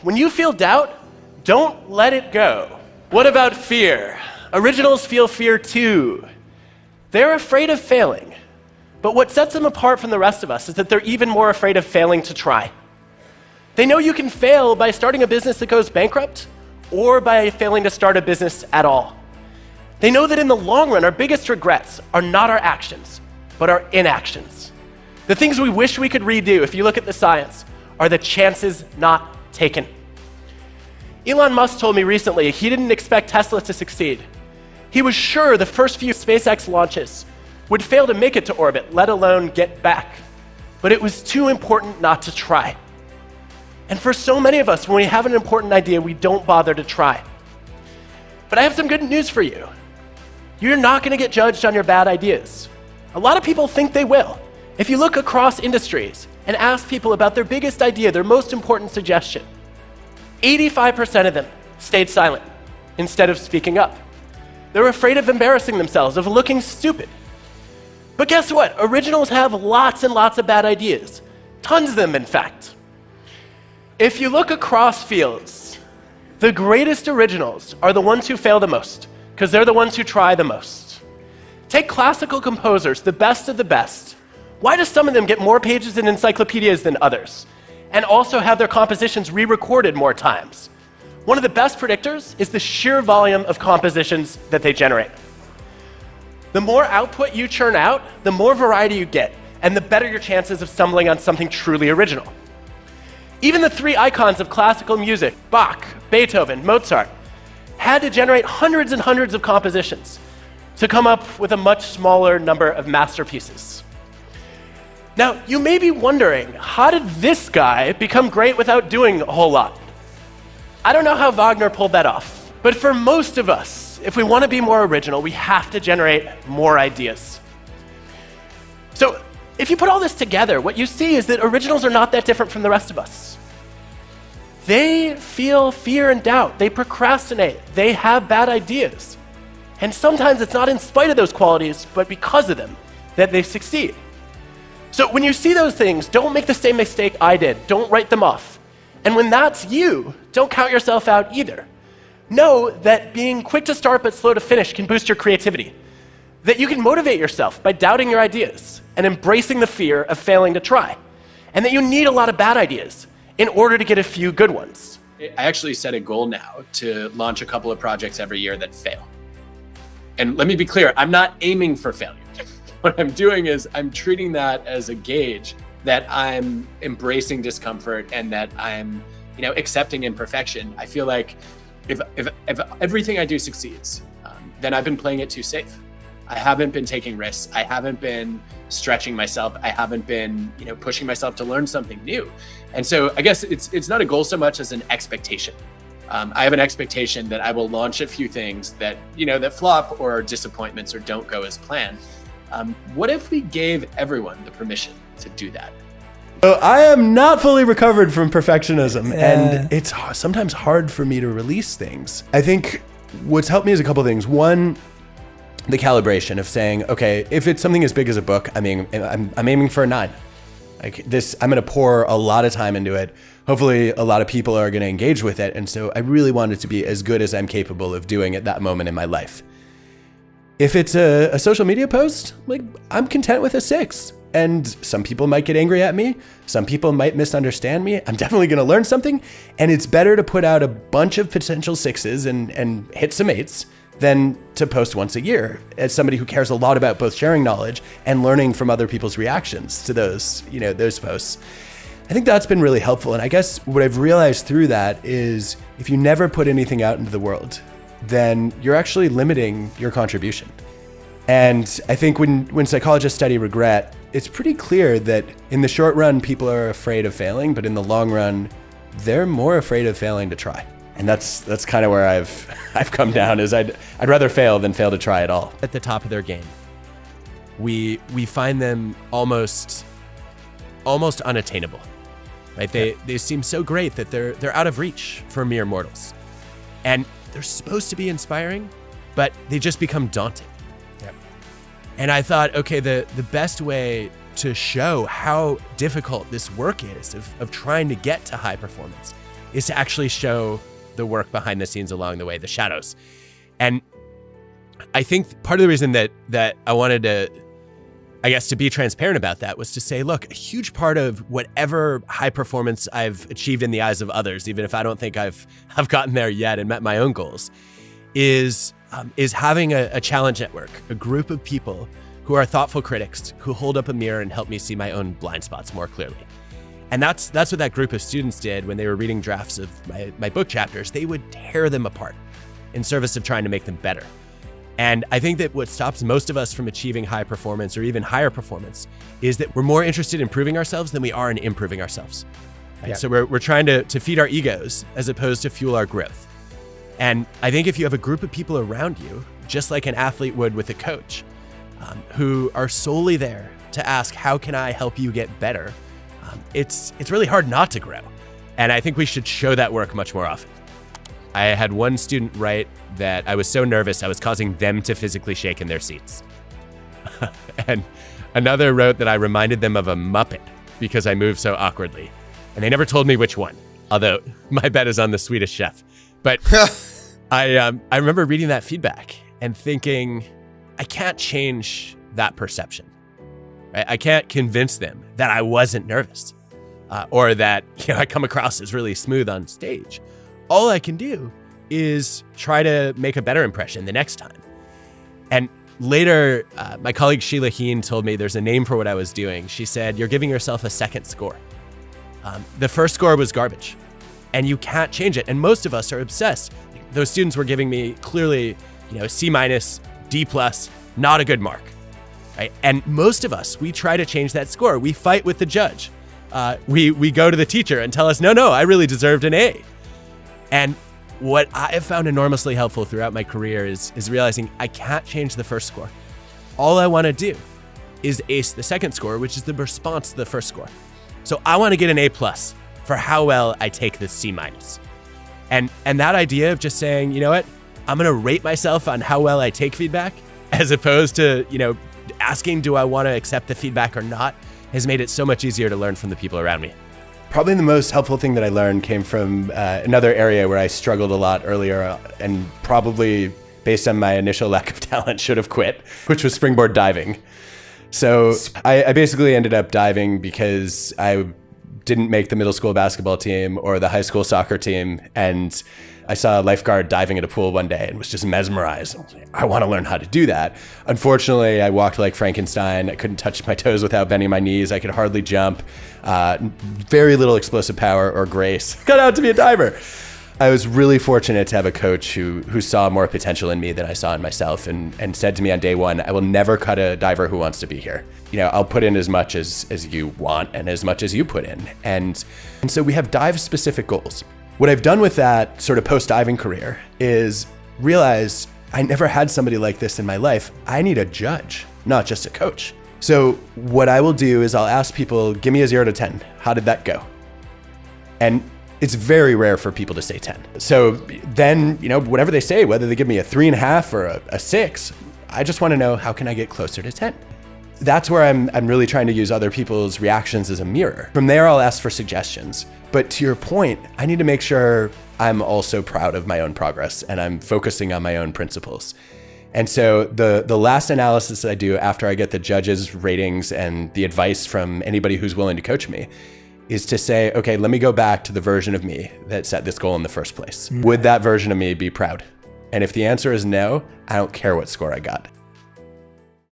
When you feel doubt, don't let it go. What about fear? Originals feel fear too. They're afraid of failing. But what sets them apart from the rest of us is that they're even more afraid of failing to try. They know you can fail by starting a business that goes bankrupt or by failing to start a business at all. They know that in the long run, our biggest regrets are not our actions, but our inactions. The things we wish we could redo, if you look at the science, are the chances not taken. Elon Musk told me recently he didn't expect Tesla to succeed. He was sure the first few SpaceX launches would fail to make it to orbit, let alone get back. But it was too important not to try. And for so many of us, when we have an important idea, we don't bother to try. But I have some good news for you. You're not going to get judged on your bad ideas. A lot of people think they will. If you look across industries and ask people about their biggest idea, their most important suggestion, 85% of them stayed silent instead of speaking up. They're afraid of embarrassing themselves, of looking stupid. But guess what? Originals have lots and lots of bad ideas. Tons of them, in fact. If you look across fields, the greatest originals are the ones who fail the most, because they're the ones who try the most. Take classical composers, the best of the best. Why do some of them get more pages in encyclopedias than others, and also have their compositions re-recorded more times? One of the best predictors is the sheer volume of compositions that they generate. The more output you churn out, the more variety you get, and the better your chances of stumbling on something truly original. Even the three icons of classical music, Bach, Beethoven, Mozart, had to generate hundreds and hundreds of compositions to come up with a much smaller number of masterpieces. Now, you may be wondering, how did this guy become great without doing a whole lot? I don't know how Wagner pulled that off, but for most of us, if we want to be more original, we have to generate more ideas. So, if you put all this together, what you see is that originals are not that different from the rest of us. They feel fear and doubt, they procrastinate, they have bad ideas. And sometimes it's not in spite of those qualities, but because of them, that they succeed. So when you see those things, don't make the same mistake I did. Don't write them off. And when that's you, don't count yourself out either. Know that being quick to start but slow to finish can boost your creativity. That you can motivate yourself by doubting your ideas and embracing the fear of failing to try. And that you need a lot of bad ideas in order to get a few good ones. I actually set a goal now to launch a couple of projects every year that fail. And let me be clear, I'm not aiming for failure. What I'm doing is I'm treating that as a gauge that I'm embracing discomfort and that I'm, accepting imperfection. I feel like if everything I do succeeds, then I've been playing it too safe. I haven't been taking risks. I haven't been stretching myself. I haven't been, pushing myself to learn something new. And so I guess it's not a goal so much as an expectation. I have an expectation that I will launch a few things that, that flop or disappointments or don't go as planned. What if we gave everyone the permission to do that? So I am not fully recovered from perfectionism, and it's sometimes hard for me to release things. I think what's helped me is a couple things. One, the calibration of saying, okay, if it's something as big as a book, I'm aiming for a 9. Like this, I'm going to pour a lot of time into it. Hopefully a lot of people are going to engage with it. And so I really want it to be as good as I'm capable of doing at that moment in my life. If it's a social media post, I'm content with a 6. And some people might get angry at me. Some people might misunderstand me. I'm definitely going to learn something. And it's better to put out a bunch of potential 6s and hit some 8s than to post once a year, as somebody who cares a lot about both sharing knowledge and learning from other people's reactions to those posts. I think that's been really helpful. And I guess what I've realized through that is if you never put anything out into the world, then you're actually limiting your contribution. And I think when psychologists study regret, it's pretty clear that in the short run, people are afraid of failing, but in the long run, they're more afraid of failing to try. And that's kind of where I've come down, is I'd rather fail than fail to try at all. At the top of their game, we find them almost unattainable, right? They seem so great that they're out of reach for mere mortals, and they're supposed to be inspiring, but they just become daunting. Yep. And I thought, okay, the best way to show how difficult this work is of trying to get to high performance is to actually show the work behind the scenes along the way, the shadows. And I think part of the reason that I wanted to, I guess, to be transparent about that was to say, look, a huge part of whatever high performance I've achieved in the eyes of others, even if I don't think I've gotten there yet and met my own goals, is having a challenge network, a group of people who are thoughtful critics, who hold up a mirror and help me see my own blind spots more clearly. And that's what that group of students did when they were reading drafts of my book chapters. They would tear them apart in service of trying to make them better. And I think that what stops most of us from achieving high performance or even higher performance is that we're more interested in proving ourselves than we are in improving ourselves. Right? Yeah. So we're trying to feed our egos as opposed to fuel our growth. And I think if you have a group of people around you, just like an athlete would with a coach, who are solely there to ask, how can I help you get better? It's really hard not to grow. And I think we should show that work much more often. I had one student write that I was so nervous I was causing them to physically shake in their seats. And another wrote that I reminded them of a Muppet because I moved so awkwardly. And they never told me which one, although my bet is on the Swedish Chef. But I remember reading that feedback and thinking, I can't change that perception. Right? I can't convince them that I wasn't nervous or that I come across as really smooth on stage. All I can do is try to make a better impression the next time. And later, my colleague Sheila Heen told me there's a name for what I was doing. She said, you're giving yourself a second score. The first score was garbage, and you can't change it. And most of us are obsessed. Those students were giving me clearly, C-, D+, not a good mark. Right? And most of us, we try to change that score. We fight with the judge. We go to the teacher and tell us, no, I really deserved an A. And what I have found enormously helpful throughout my career is realizing I can't change the first score. All I want to do is ace the second score, which is the response to the first score. So I want to get an A+ for how well I take this C-. And that idea of just saying, you know what, I'm going to rate myself on how well I take feedback, as opposed to, asking, do I want to accept the feedback or not, has made it so much easier to learn from the people around me. Probably the most helpful thing that I learned came from another area where I struggled a lot earlier and probably based on my initial lack of talent should have quit, which was springboard diving. So I basically ended up diving because I didn't make the middle school basketball team or the high school soccer team. And I saw a lifeguard diving at a pool one day and was just mesmerized. I want to learn how to do that. Unfortunately, I walked like Frankenstein. I couldn't touch my toes without bending my knees. I could hardly jump. Very little explosive power or grace. Cut out to be a diver. I was really fortunate to have a coach who saw more potential in me than I saw in myself and said to me on day one, I will never cut a diver who wants to be here. I'll put in as much as you want and as much as you put in. And so we have dive specific goals. What I've done with that sort of post-diving career is realize I never had somebody like this in my life. I need a judge, not just a coach. So what I will do is I'll ask people, give me a 0 to 10. How did that go? And it's very rare for people to say 10. So then, whatever they say, whether they give me a 3.5 or a 6, I just want to know, how can I get closer to 10? That's where I'm really trying to use other people's reactions as a mirror. From there, I'll ask for suggestions. But to your point, I need to make sure I'm also proud of my own progress and I'm focusing on my own principles. And so the last analysis I do after I get the judges' ratings and the advice from anybody who's willing to coach me is to say, okay, let me go back to the version of me that set this goal in the first place. Would that version of me be proud? And if the answer is no, I don't care what score I got.